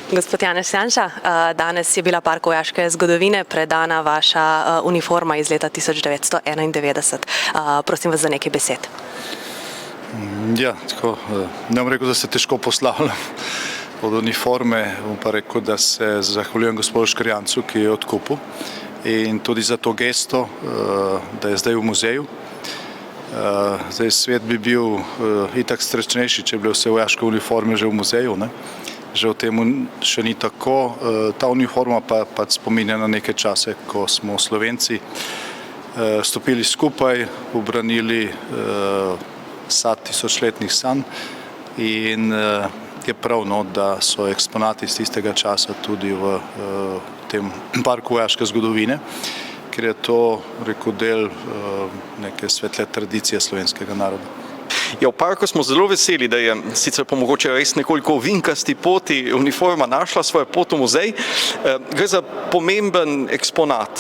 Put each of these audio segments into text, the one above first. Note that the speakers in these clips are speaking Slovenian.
Gospod Janez Janša, danes je bila Parku vojaške zgodovine predana vaša uniforma iz leta 1991. Prosim vas za nekaj besed. Ja, tako, ne bom rekel, da se težko poslavljam od uniforme, bom pa rekel, da se zahvaljujem gospodu Škrjancu, ki je odkupil, in tudi za to gesto, da je zdaj v muzeju. Zdaj svet bi bil itak srečnejši, če bi bile vse vojaške uniforme že v muzeju, ne? Žal temu še ni tako. Ta uniforma pa spominja na neke čase, ko smo Slovenci stopili skupaj, obranili sad tisočletnih sanj in je prav, da so eksponati iz tistega časa tudi v tem Parku vojaške zgodovine, ker je to, rekel, del neke svetle tradicije slovenskega naroda. Ja, v parku smo zelo veseli, da je sicer po mogoče res nekoliko ovinkasti poti uniforma našla svojo pot v muzej. Gre za pomemben eksponat,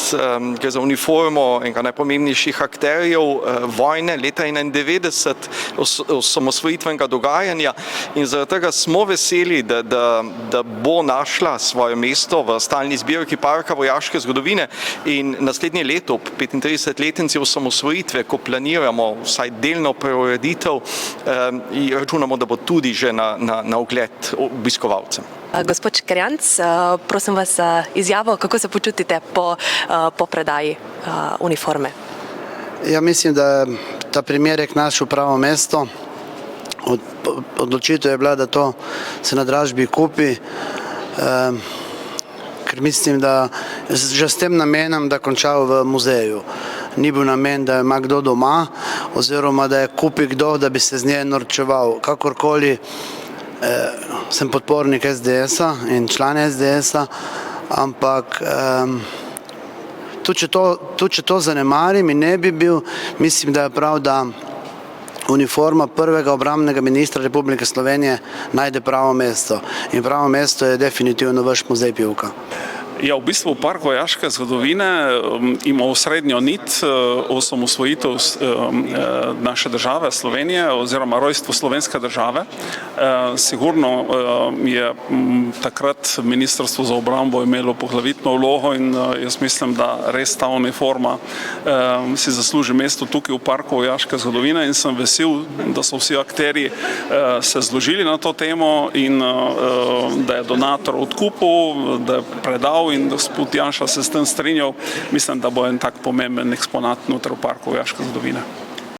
gre za uniformo enega najpomembnejših akterjev vojne leta 1991, osamosvojitvenega dogajanja, in zaradi tega smo veseli, da bo našla svoje mesto v stalni zbirki Parka vojaške zgodovine in naslednje leto, ob 35-letnici osamosvojitve, ko planiramo vsaj delno preureditev, in računamo, da bo tudi že na ogled obiskovalcem. Gospod Škrjanc, prosim vas za izjavo, kako se počutite po predaji uniforme? Ja, mislim, da je ta primerek našel pravo mesto. Odločitev je bila, da to se na dražbi kupi, ker mislim, da že s tem namenom, da končal v muzeju. Ni bil namen, da ima kdo doma, oziroma da je kupi kdo, da bi se z nje norčeval. Kakorkoli, sem podpornik SDS-a in član SDS-a, ampak tudi če to zanemarim in ne bi bil, mislim, da je prav, da uniforma prvega obrambnega ministra Republike Slovenije najde pravo mesto. In pravo mesto je definitivno vaš muzej Pivka. Ja, v bistvu Park vojaške zgodovine ima osrednjo nit osamosvojitev naše države Slovenije oziroma rojstvo slovenske države. Sigurno je takrat Ministrstvo za obrambo imelo poglavitno vlogo in jaz mislim, da res ta uniforma si zasluži mesto tukaj v Parku vojaške zgodovine, in sem vesel, da so vsi akterji se zložili na to temo in da je donator odkupil, da je predal in gospod Janša se s tem strinjal. Mislim, da bo en tak pomemben eksponat noter v Parku vojaške zgodovine.